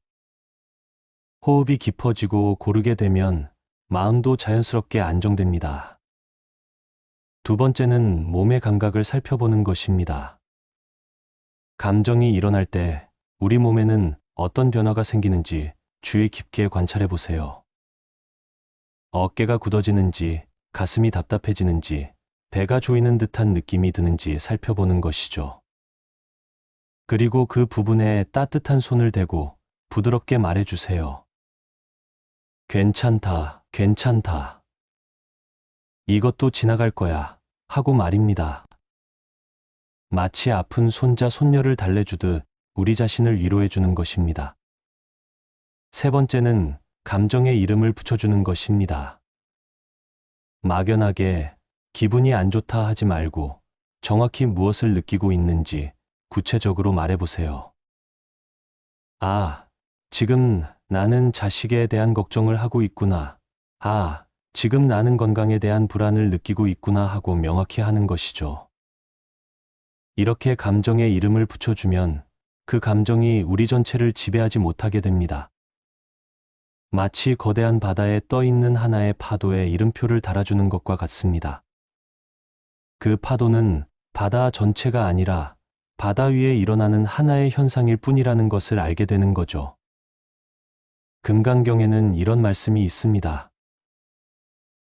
호흡이 깊어지고 고르게 되면 마음도 자연스럽게 안정됩니다. 두 번째는 몸의 감각을 살펴보는 것입니다. 감정이 일어날 때 우리 몸에는 어떤 변화가 생기는지 주의 깊게 관찰해 보세요. 어깨가 굳어지는지, 가슴이 답답해지는지, 배가 조이는 듯한 느낌이 드는지 살펴보는 것이죠. 그리고 그 부분에 따뜻한 손을 대고 부드럽게 말해주세요. 괜찮다, 괜찮다. 이것도 지나갈 거야 하고 말입니다. 마치 아픈 손자, 손녀를 달래주듯 우리 자신을 위로해주는 것입니다. 세 번째는 감정에 이름을 붙여주는 것입니다. 막연하게 기분이 안 좋다 하지 말고 정확히 무엇을 느끼고 있는지 구체적으로 말해보세요. 아, 지금 나는 자식에 대한 걱정을 하고 있구나. 아, 지금 나는 건강에 대한 불안을 느끼고 있구나 하고 명확히 하는 것이죠. 이렇게 감정에 이름을 붙여주면 그 감정이 우리 전체를 지배하지 못하게 됩니다. 마치 거대한 바다에 떠 있는 하나의 파도에 이름표를 달아주는 것과 같습니다. 그 파도는 바다 전체가 아니라 바다 위에 일어나는 하나의 현상일 뿐이라는 것을 알게 되는 거죠. 금강경에는 이런 말씀이 있습니다.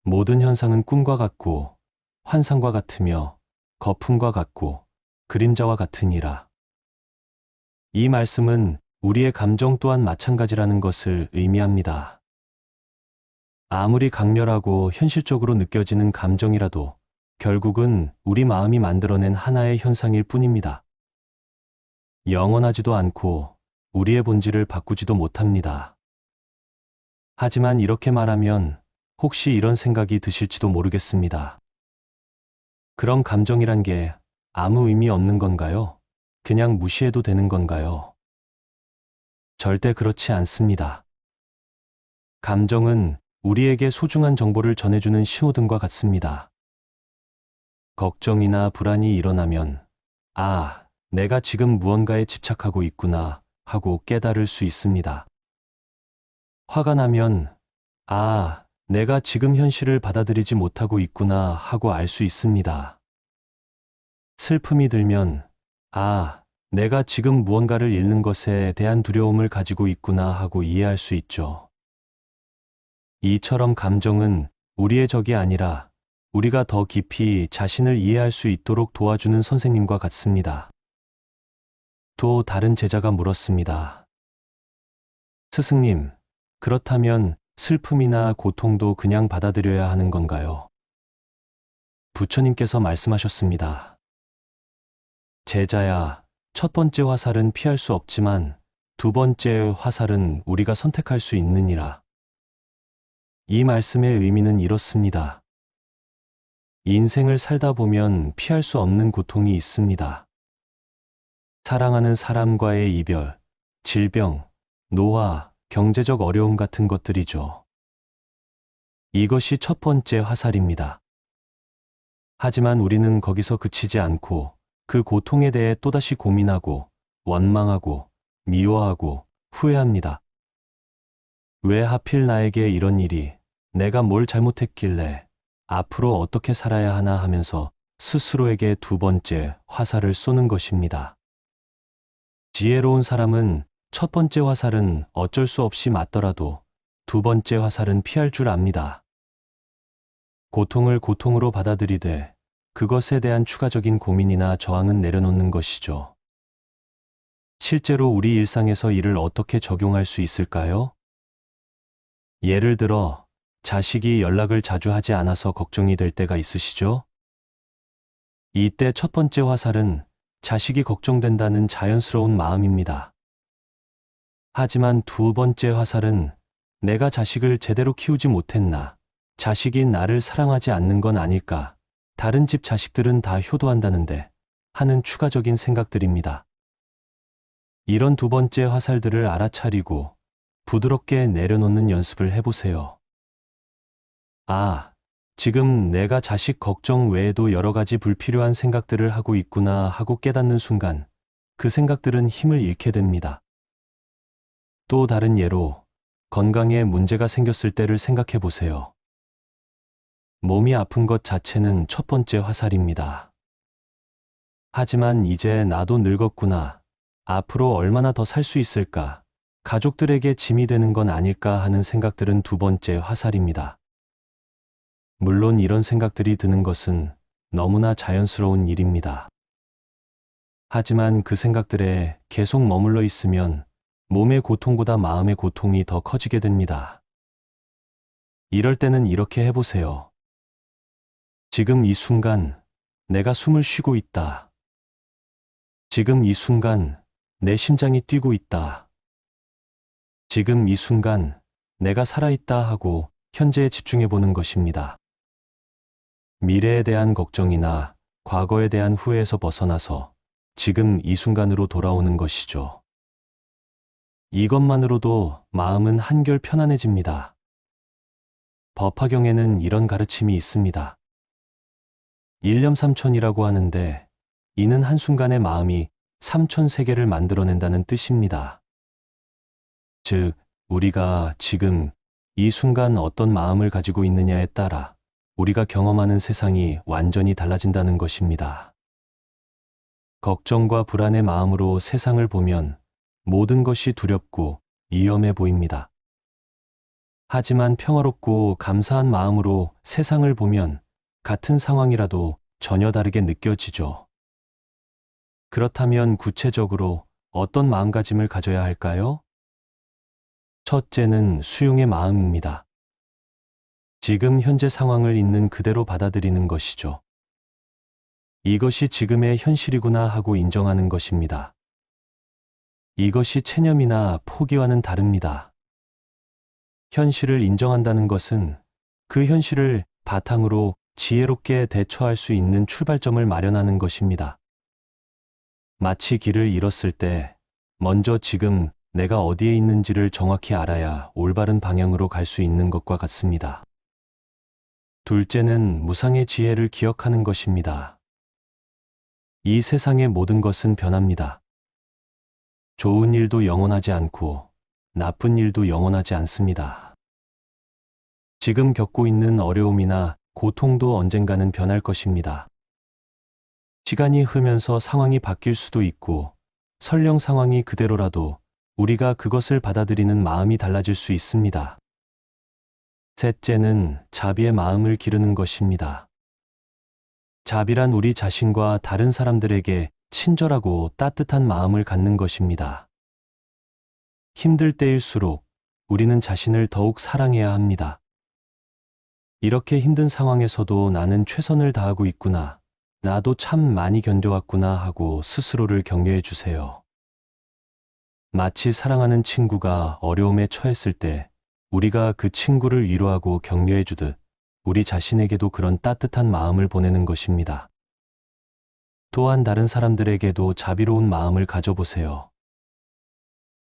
모든 현상은 꿈과 같고 환상과 같으며 거품과 같고 그림자와 같으니라. 이 말씀은 우리의 감정 또한 마찬가지라는 것을 의미합니다. 아무리 강렬하고 현실적으로 느껴지는 감정이라도 결국은 우리 마음이 만들어낸 하나의 현상일 뿐입니다. 영원하지도 않고 우리의 본질을 바꾸지도 못합니다. 하지만 이렇게 말하면 혹시 이런 생각이 드실지도 모르겠습니다. 그럼 감정이란 게 아무 의미 없는 건가요? 그냥 무시해도 되는 건가요? 절대 그렇지 않습니다. 감정은 우리에게 소중한 정보를 전해주는 신호등과 같습니다. 걱정이나 불안이 일어나면, 아, 내가 지금 무언가에 집착하고 있구나 하고 깨달을 수 있습니다. 화가 나면, 아, 내가 지금 현실을 받아들이지 못하고 있구나 하고 알 수 있습니다. 슬픔이 들면, 아, 내가 지금 무언가를 잃는 것에 대한 두려움을 가지고 있구나 하고 이해할 수 있죠. 이처럼 감정은 우리의 적이 아니라 우리가 더 깊이 자신을 이해할 수 있도록 도와주는 선생님과 같습니다. 또 다른 제자가 물었습니다. 스승님, 그렇다면 슬픔이나 고통도 그냥 받아들여야 하는 건가요? 부처님께서 말씀하셨습니다. 제자야, 첫 번째 화살은 피할 수 없지만 두 번째 화살은 우리가 선택할 수 있느니라. 이 말씀의 의미는 이렇습니다. 인생을 살다 보면 피할 수 없는 고통이 있습니다. 사랑하는 사람과의 이별, 질병, 노화, 경제적 어려움 같은 것들이죠. 이것이 첫 번째 화살입니다. 하지만 우리는 거기서 그치지 않고 그 고통에 대해 또다시 고민하고 원망하고 미워하고 후회합니다. 왜 하필 나에게 이런 일이, 내가 뭘 잘못했길래, 앞으로 어떻게 살아야 하나 하면서 스스로에게 두 번째 화살을 쏘는 것입니다. 지혜로운 사람은 첫 번째 화살은 어쩔 수 없이 맞더라도 두 번째 화살은 피할 줄 압니다. 고통을 고통으로 받아들이되 그것에 대한 추가적인 고민이나 저항은 내려놓는 것이죠. 실제로 우리 일상에서 이를 어떻게 적용할 수 있을까요? 예를 들어, 자식이 연락을 자주 하지 않아서 걱정이 될 때가 있으시죠? 이때 첫 번째 화살은 자식이 걱정된다는 자연스러운 마음입니다. 하지만 두 번째 화살은 내가 자식을 제대로 키우지 못했나, 자식이 나를 사랑하지 않는 건 아닐까, 다른 집 자식들은 다 효도한다는데 하는 추가적인 생각들입니다. 이런 두 번째 화살들을 알아차리고 부드럽게 내려놓는 연습을 해보세요. 아, 지금 내가 자식 걱정 외에도 여러 가지 불필요한 생각들을 하고 있구나 하고 깨닫는 순간 그 생각들은 힘을 잃게 됩니다. 또 다른 예로 건강에 문제가 생겼을 때를 생각해 보세요. 몸이 아픈 것 자체는 첫 번째 화살입니다. 하지만 이제 나도 늙었구나. 앞으로 얼마나 더 살 수 있을까? 가족들에게 짐이 되는 건 아닐까 하는 생각들은 두 번째 화살입니다. 물론 이런 생각들이 드는 것은 너무나 자연스러운 일입니다. 하지만 그 생각들에 계속 머물러 있으면 몸의 고통보다 마음의 고통이 더 커지게 됩니다. 이럴 때는 이렇게 해보세요. 지금 이 순간 내가 숨을 쉬고 있다. 지금 이 순간 내 심장이 뛰고 있다. 지금 이 순간 내가 살아있다 하고 현재에 집중해 보는 것입니다. 미래에 대한 걱정이나 과거에 대한 후회에서 벗어나서 지금 이 순간으로 돌아오는 것이죠. 이것만으로도 마음은 한결 편안해집니다. 법화경에는 이런 가르침이 있습니다. 일념삼천이라고 하는데 이는 한순간의 마음이 삼천세계를 만들어낸다는 뜻입니다. 즉, 우리가 지금 이 순간 어떤 마음을 가지고 있느냐에 따라 우리가 경험하는 세상이 완전히 달라진다는 것입니다. 걱정과 불안의 마음으로 세상을 보면 모든 것이 두렵고 위험해 보입니다. 하지만 평화롭고 감사한 마음으로 세상을 보면 같은 상황이라도 전혀 다르게 느껴지죠. 그렇다면 구체적으로 어떤 마음가짐을 가져야 할까요? 첫째는 수용의 마음입니다. 지금 현재 상황을 있는 그대로 받아들이는 것이죠. 이것이 지금의 현실이구나 하고 인정하는 것입니다. 이것이 체념이나 포기와는 다릅니다. 현실을 인정한다는 것은 그 현실을 바탕으로 지혜롭게 대처할 수 있는 출발점을 마련하는 것입니다. 마치 길을 잃었을 때 먼저 지금 내가 어디에 있는지를 정확히 알아야 올바른 방향으로 갈 수 있는 것과 같습니다. 둘째는 무상의 지혜를 기억하는 것입니다. 이 세상의 모든 것은 변합니다. 좋은 일도 영원하지 않고 나쁜 일도 영원하지 않습니다. 지금 겪고 있는 어려움이나 고통도 언젠가는 변할 것입니다. 시간이 흐르면서 상황이 바뀔 수도 있고 설령 상황이 그대로라도 우리가 그것을 받아들이는 마음이 달라질 수 있습니다. 셋째는 자비의 마음을 기르는 것입니다. 자비란 우리 자신과 다른 사람들에게 친절하고 따뜻한 마음을 갖는 것입니다. 힘들 때일수록 우리는 자신을 더욱 사랑해야 합니다. 이렇게 힘든 상황에서도 나는 최선을 다하고 있구나, 나도 참 많이 견뎌왔구나 하고 스스로를 격려해 주세요. 마치 사랑하는 친구가 어려움에 처했을 때 우리가 그 친구를 위로하고 격려해 주듯 우리 자신에게도 그런 따뜻한 마음을 보내는 것입니다. 또한 다른 사람들에게도 자비로운 마음을 가져보세요.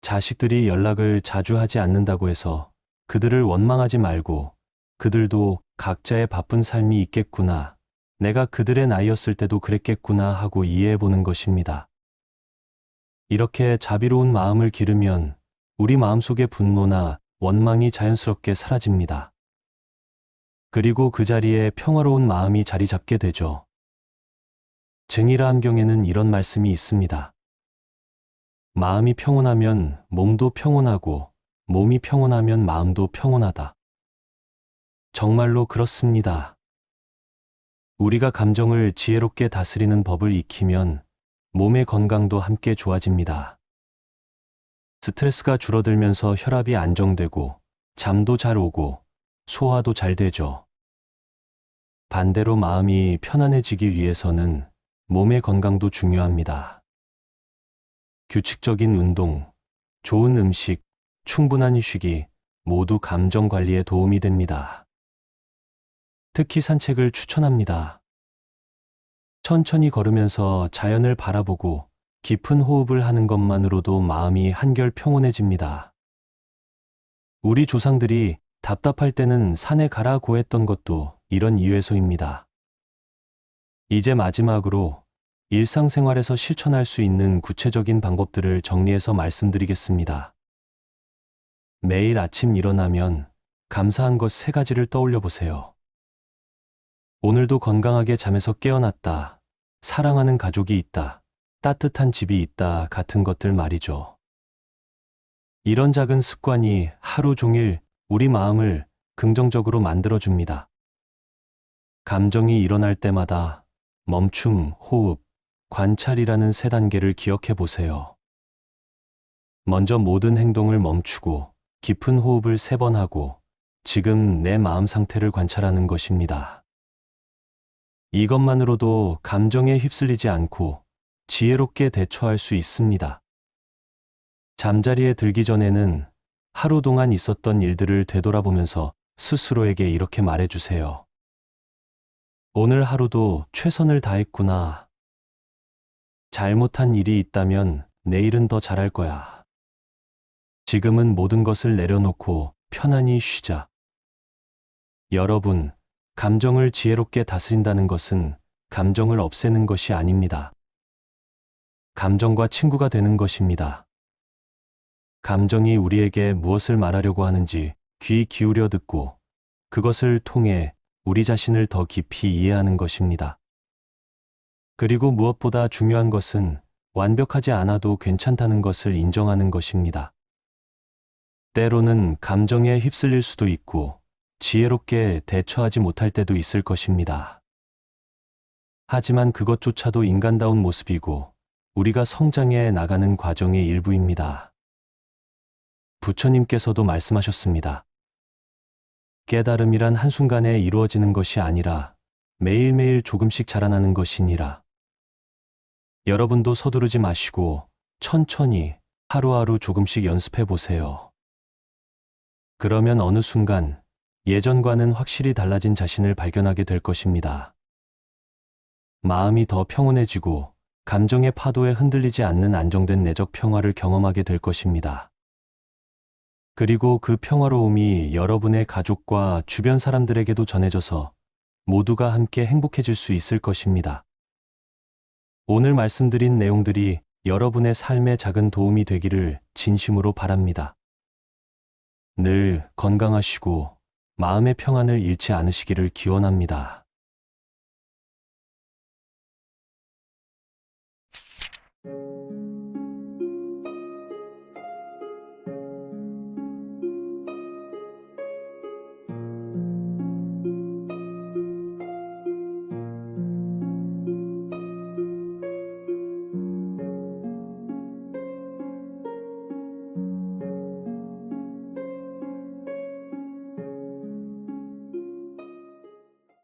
자식들이 연락을 자주 하지 않는다고 해서 그들을 원망하지 말고 그들도 각자의 바쁜 삶이 있겠구나, 내가 그들의 나이였을 때도 그랬겠구나 하고 이해해 보는 것입니다. 이렇게 자비로운 마음을 기르면 우리 마음속의 분노나 원망이 자연스럽게 사라집니다. 그리고 그 자리에 평화로운 마음이 자리 잡게 되죠. 증일화암경에는 이런 말씀이 있습니다. 마음이 평온하면 몸도 평온하고 몸이 평온하면 마음도 평온하다. 정말로 그렇습니다. 우리가 감정을 지혜롭게 다스리는 법을 익히면 몸의 건강도 함께 좋아집니다. 스트레스가 줄어들면서 혈압이 안정되고 잠도 잘 오고 소화도 잘 되죠. 반대로 마음이 편안해지기 위해서는 몸의 건강도 중요합니다. 규칙적인 운동, 좋은 음식, 충분한 휴식이 모두 감정 관리에 도움이 됩니다. 특히 산책을 추천합니다. 천천히 걸으면서 자연을 바라보고 깊은 호흡을 하는 것만으로도 마음이 한결 평온해집니다. 우리 조상들이 답답할 때는 산에 가라고 했던 것도 이런 이유에서입니다. 이제 마지막으로 일상생활에서 실천할 수 있는 구체적인 방법들을 정리해서 말씀드리겠습니다. 매일 아침 일어나면 감사한 것 3가지를 떠올려 보세요. 오늘도 건강하게 잠에서 깨어났다. 사랑하는 가족이 있다. 따뜻한 집이 있다. 같은 것들 말이죠. 이런 작은 습관이 하루 종일 우리 마음을 긍정적으로 만들어줍니다. 감정이 일어날 때마다 멈춤, 호흡, 관찰이라는 3단계를 기억해 보세요. 먼저 모든 행동을 멈추고 깊은 호흡을 3번 하고 지금 내 마음 상태를 관찰하는 것입니다. 이것만으로도 감정에 휩쓸리지 않고 지혜롭게 대처할 수 있습니다. 잠자리에 들기 전에는 하루 동안 있었던 일들을 되돌아보면서 스스로에게 이렇게 말해주세요. 오늘 하루도 최선을 다했구나. 잘못한 일이 있다면 내일은 더 잘할 거야. 지금은 모든 것을 내려놓고 편안히 쉬자. 여러분, 감정을 지혜롭게 다스린다는 것은 감정을 없애는 것이 아닙니다. 감정과 친구가 되는 것입니다. 감정이 우리에게 무엇을 말하려고 하는지 귀 기울여 듣고 그것을 통해 우리 자신을 더 깊이 이해하는 것입니다. 그리고 무엇보다 중요한 것은 완벽하지 않아도 괜찮다는 것을 인정하는 것입니다. 때로는 감정에 휩쓸릴 수도 있고 지혜롭게 대처하지 못할 때도 있을 것입니다. 하지만 그것조차도 인간다운 모습이고 우리가 성장해 나가는 과정의 일부입니다. 부처님께서도 말씀하셨습니다. 깨달음이란 한순간에 이루어지는 것이 아니라 매일매일 조금씩 자라나는 것이니라. 여러분도 서두르지 마시고 천천히 하루하루 조금씩 연습해 보세요. 그러면 어느 순간 예전과는 확실히 달라진 자신을 발견하게 될 것입니다. 마음이 더 평온해지고 감정의 파도에 흔들리지 않는 안정된 내적 평화를 경험하게 될 것입니다. 그리고 그 평화로움이 여러분의 가족과 주변 사람들에게도 전해져서 모두가 함께 행복해질 수 있을 것입니다. 오늘 말씀드린 내용들이 여러분의 삶에 작은 도움이 되기를 진심으로 바랍니다. 늘 건강하시고 마음의 평안을 잃지 않으시기를 기원합니다.